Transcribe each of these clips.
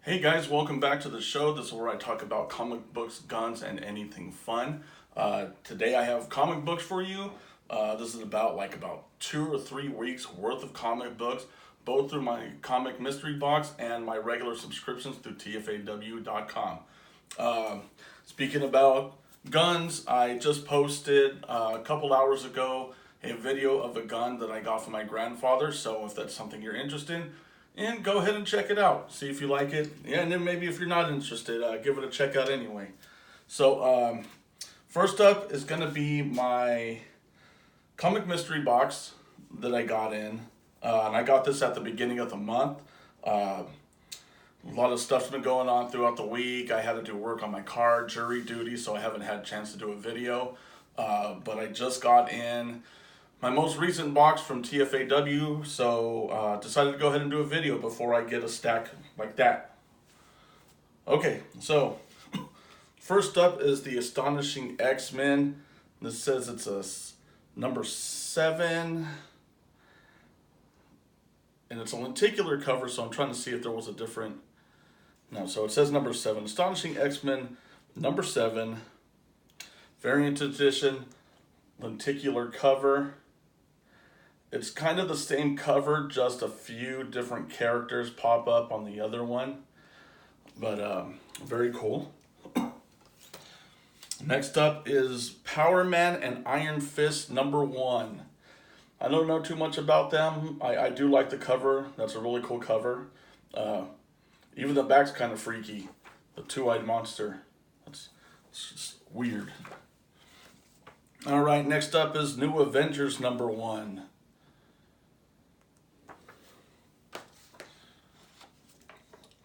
Hey guys, welcome back to the show. This is where I talk about comic books, guns, and anything fun. Today I have comic books for you. This is about 2 or 3 weeks worth of comic books, both through my comic mystery box and my regular subscriptions through tfaw.com. Speaking about guns, I just posted a couple hours ago a video of a gun that I got from my grandfather. So if that's something you're interested in, go ahead and check it out. See if you like it. Yeah, and then maybe if you're not interested, give it a check out anyway. So first up is going to be my comic mystery box that I got in. And I got this at the beginning of the month. A lot of stuff's been going on throughout the week. I had to do work on my car, jury duty, so I haven't had a chance to do a video. But I just got in my most recent box from TFAW, so decided to go ahead and do a video before I get a stack like that. Okay, so first up is the Astonishing X-Men. This says it's a number 7, and it's a lenticular cover, so I'm trying to see if there was a different. No, so it says number 7. Astonishing X-Men number 7, variant edition, lenticular cover. It's kind of the same cover, just a few different characters pop up on the other one. But very cool. Next up is Power Man and Iron Fist number 1. I don't know too much about them. I do like the cover. That's a really cool cover. Even the back's kind of freaky. The two-eyed monster. It's just weird. All right, next up is New Avengers number 1.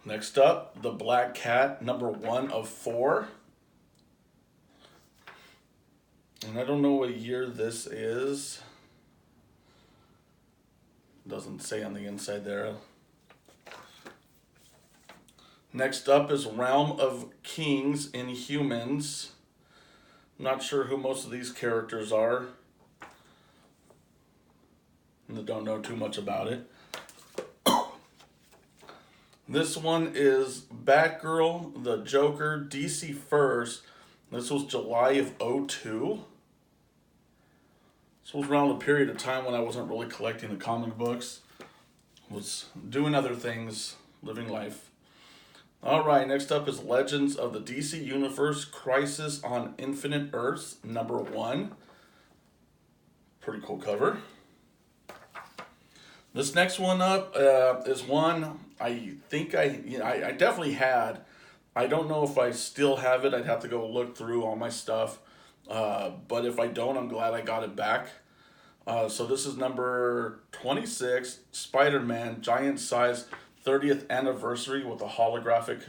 Next up, the Black Cat, number 1 of 4. And I don't know what year this is. Doesn't say on the inside there. Next up is Realm of Kings Inhumans. Not sure who most of these characters are. And I don't know too much about it. This one is Batgirl, the Joker, DC First. This was July of 2002. This was around the period of time when I wasn't really collecting the comic books. Was doing other things, living life. Alright, next up is Legends of the DC Universe Crisis on Infinite Earths, number 1. Pretty cool cover. This next one up is one I think I definitely had. I don't know if I still have it. I'd have to go look through all my stuff. But if I don't, I'm glad I got it back. So this is number 26, Spider-Man Giant Size 30th Anniversary with a holographic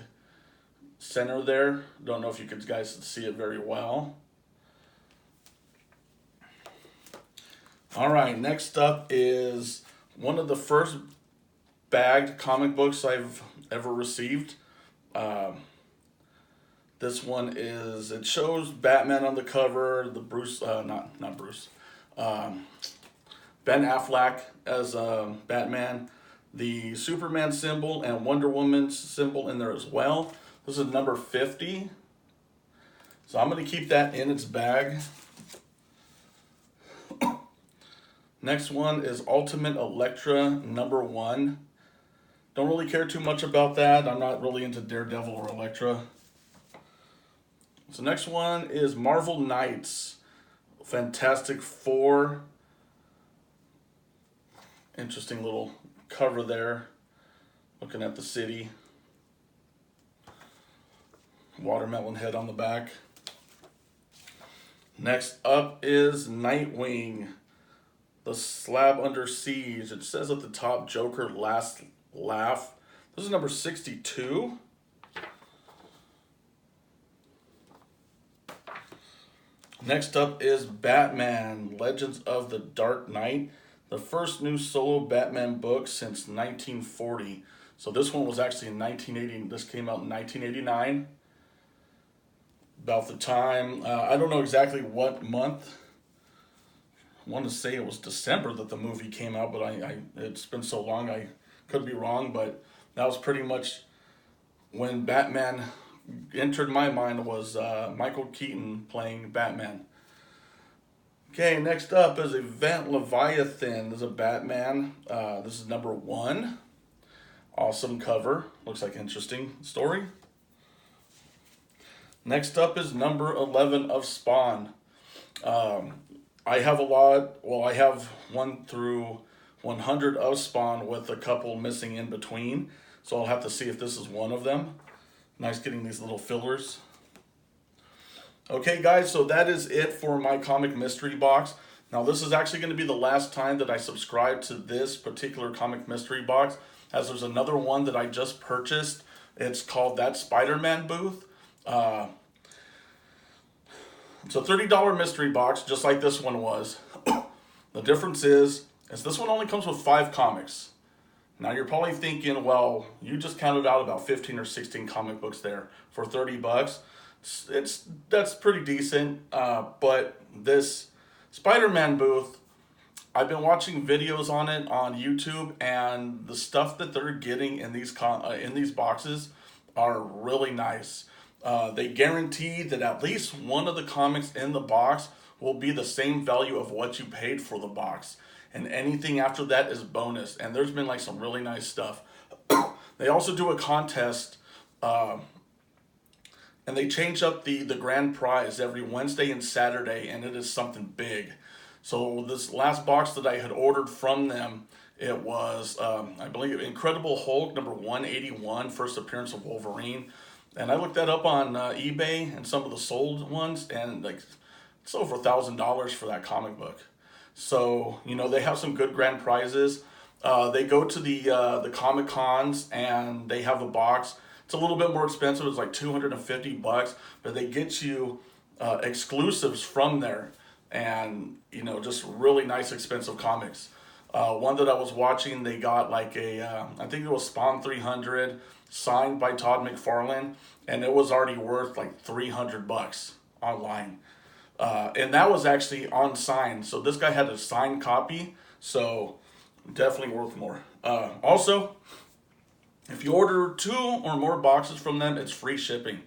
center there. Don't know if you guys see it very well. All right, next up is one of the first bagged comic books I've ever received. This one is, it shows Batman on the cover, the Bruce, not Bruce, Ben Affleck as Batman, the Superman symbol and Wonder Woman's symbol in there as well. This is number 50. So I'm going to keep that in its bag. Next one is Ultimate Elektra number 1. Don't really care too much about that. I'm not really into Daredevil or Elektra. So next one is Marvel Knights Fantastic Four. Interesting little cover there. Looking at the city. Watermelon head on the back. Next up is Nightwing, The Slab Under Siege. It says at the top, Joker Last Laugh. This is number 62. Next up is Batman, Legends of the Dark Knight. The first new solo Batman book since 1940. So this one was actually in 1980. This came out in 1989. About the time, I don't know exactly what month. I want to say it was December that the movie came out, but it's been so long I could be wrong, but that was pretty much when Batman entered my mind was Michael Keaton playing Batman. Okay, next up is Event Leviathan. This is a Batman. This is number 1. Awesome cover. Looks like an interesting story. Next up is number 11 of Spawn. I have a lot. Well, I have 1 through 100 of Spawn with a couple missing in between. So I'll have to see if this is one of them. Nice getting these little fillers. Okay, guys, so that is it for my comic mystery box. Now, this is actually going to be the last time that I subscribe to this particular comic mystery box, as there's another one that I just purchased. It's called That Spider-Man Booth. It's a $30 mystery box, just like this one was. The difference is this one only comes with 5 comics. Now, you're probably thinking, well, you just counted out about 15 or 16 comic books there for 30 bucks. That's pretty decent, but this Spider-Man booth, I've been watching videos on it on YouTube, and the stuff that they're getting in these boxes are really nice. They guarantee that at least one of the comics in the box will be the same value of what you paid for the box, and anything after that is bonus. And there's been like some really nice stuff. They also do a contest. And they change up the grand prize every Wednesday and Saturday, and it is something big. So this last box that I had ordered from them, it was, I believe, Incredible Hulk number 181, first appearance of Wolverine. And I looked that up on eBay and some of the sold ones, and like it's over $1,000 for that comic book. So, you know, they have some good grand prizes. They go to the Comic Cons, and they have a box. It's a little bit more expensive. It's like $250, but they get you exclusives from there, and you know, just really nice, expensive comics. One that I was watching, they got like I think it was Spawn 300, signed by Todd McFarlane, and it was already worth like $300 online. And that was actually on sign. So this guy had a signed copy, so definitely worth more. Also, if you order 2 or more boxes from them, it's free shipping.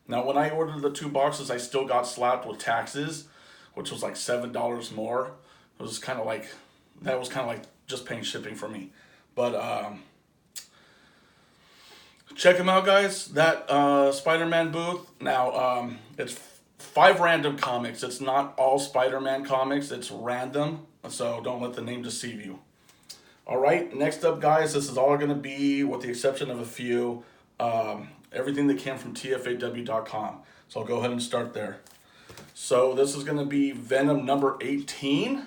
Now, when I ordered the 2 boxes, I still got slapped with taxes, which was like $7 more. It was kind of like, that was kind of like just paying shipping for me. But check them out, guys. That Spider-Man booth. Now, it's 5 random comics. It's not all Spider-Man comics. It's random, so don't let the name deceive you. All right, next up, guys, this is all going to be, with the exception of a few, everything that came from TFAW.com. So I'll go ahead and start there. So this is going to be Venom number 18.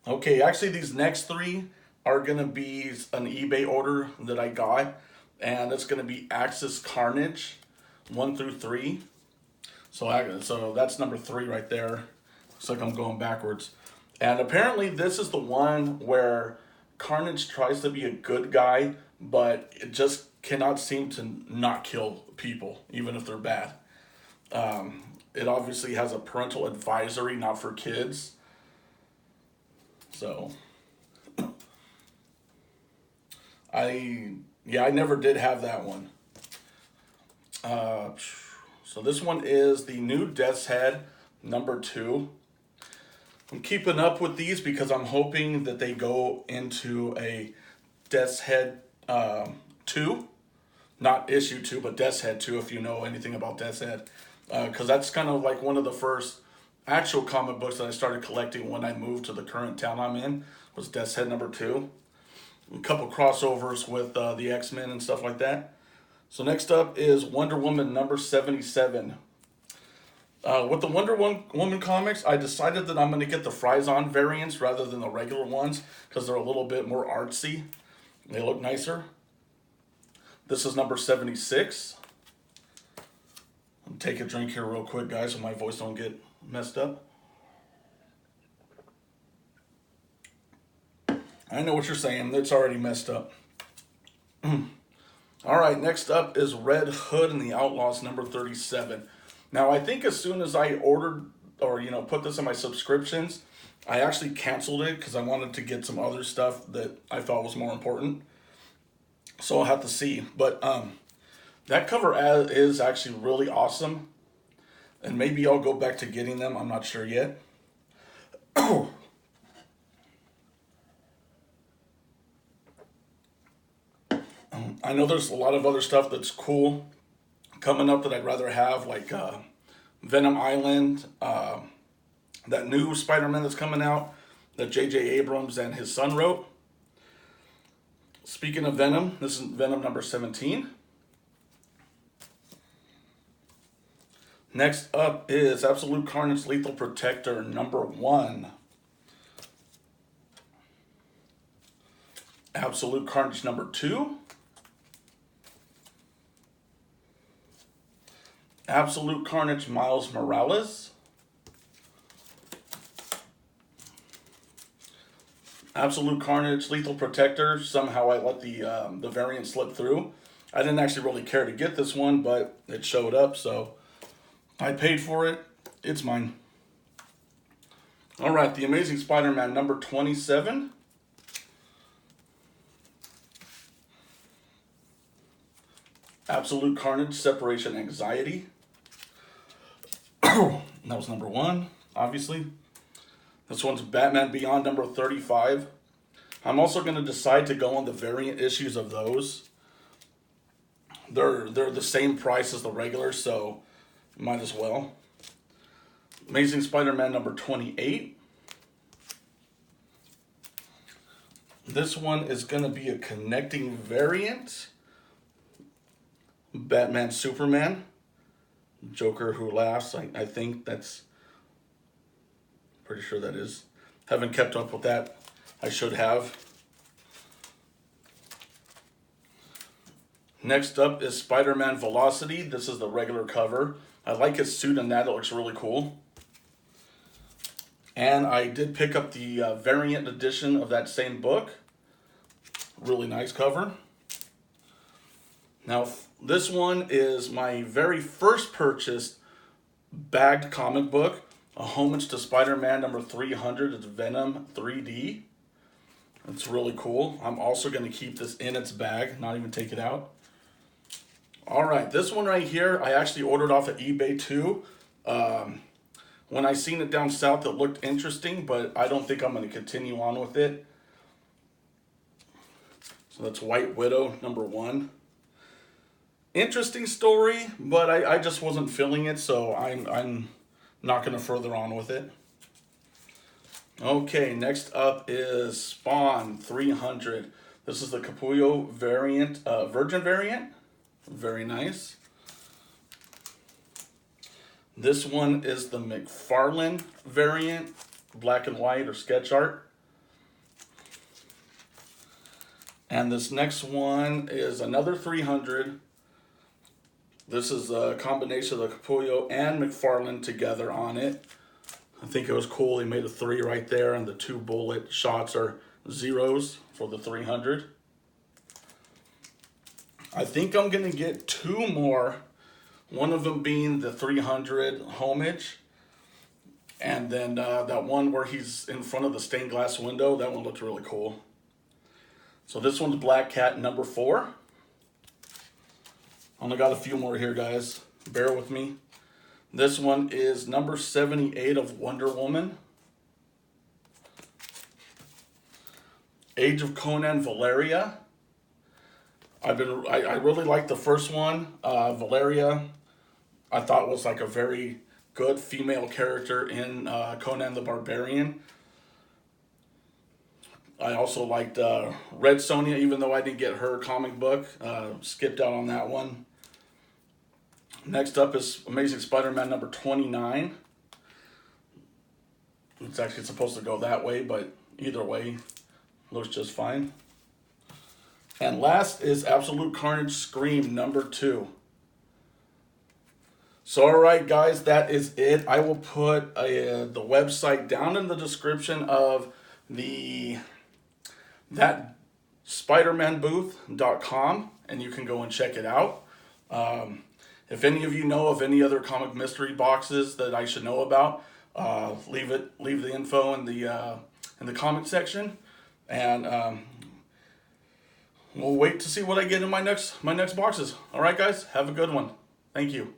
Okay, actually, these next 3 are going to be an eBay order that I got, and it's going to be Axis Carnage 1 through 3. So that's number 3 right there. Looks like I'm going backwards. And apparently this is the one where Carnage tries to be a good guy, but it just cannot seem to not kill people, even if they're bad. It obviously has a parental advisory, not for kids. So, I never did have that one. So this one is the new Death's Head number 2. I'm keeping up with these because I'm hoping that they go into a Death's Head 2. Not issue 2, but Death's Head 2, if you know anything about Death's Head. Because that's kind of like one of the first actual comic books that I started collecting when I moved to the current town I'm in, was Death's Head number 2. A couple crossovers with the X-Men and stuff like that. So next up is Wonder Woman number 77. With the Wonder Woman comics, I decided that I'm going to get the Fryzon variants rather than the regular ones because they're a little bit more artsy. They look nicer. This is number 76. I'll take a drink here real quick, guys, so my voice don't get messed up. I know what you're saying. It's already messed up. All right, next up is Red Hood and the Outlaws number 37. Now, I think as soon as I ordered or put this in my subscriptions. I actually canceled it because I wanted to get some other stuff that I thought was more important. So I'll have to see. But that cover is actually really awesome. And maybe I'll go back to getting them. I'm not sure yet. I know there's a lot of other stuff that's cool coming up that I'd rather have, like Venom Island, that new Spider-Man that's coming out that J.J. Abrams and his son wrote. Speaking of Venom, this is Venom number 17. Next up is Absolute Carnage Lethal Protector number 1. Absolute Carnage number 2. Absolute Carnage Miles Morales. Absolute Carnage Lethal Protector. Somehow I let the variant slip through. I didn't actually really care to get this one, but it showed up, so I paid for it. It's mine. All right, The Amazing Spider-Man number 27. Absolute Carnage Separation Anxiety. That was number 1, obviously. This one's Batman Beyond number 35. I'm also going to decide to go on the variant issues of those. They're the same price as the regular, so might as well. Amazing Spider-Man number 28. This one is going to be a connecting variant. Batman Superman. Joker Who Laughs. I think that's... Pretty sure that is. Haven't kept up with that. I should have. Next up is Spider-Man Velocity. This is the regular cover. I like his suit in that. It looks really cool. And I did pick up the variant edition of that same book. Really nice cover. Now, this one is my very first purchased bagged comic book. A homage to Spider-Man number 300. It's Venom 3D. It's really cool. I'm also going to keep this in its bag, not even take it out. All right, this one right here, I actually ordered off of eBay too. When I seen it down south, it looked interesting, but I don't think I'm going to continue on with it. So that's White Widow number 1. Interesting story, but I just wasn't feeling it, so I'm not going to further on with it. Okay, next up is Spawn 300. This is the Capullo variant, Virgin variant. Very nice. This one is the McFarlane variant, black and white or sketch art. And this next one is another 300. This is a combination of the Capullo and McFarlane together on it. I think it was cool. He made a 3 right there, and the 2 bullet shots are zeros for the 300. I think I'm going to get 2 more. One of them being the 300 homage. And then that one where he's in front of the stained glass window. That one looked really cool. So this one's Black Cat number 4. Only got a few more here, guys. Bear with me. This one is number 78 of Wonder Woman. Age of Conan Valeria. I really liked the first one. Valeria, I thought was like a very good female character in Conan the Barbarian. I also liked Red Sonja, even though I didn't get her comic book. Skipped out on that one. Next up is Amazing Spider-Man number 29. It's actually supposed to go that way, but either way, looks just fine. And last is Absolute Carnage Scream number 2. So, all right, guys, that is it. I will put the website down in the description of that SpiderManBooth.com, and you can go and check it out. If any of you know of any other comic mystery boxes that I should know about, leave the info in the comment section, and we'll wait to see what I get in my next boxes. All right, guys, have a good one. Thank you.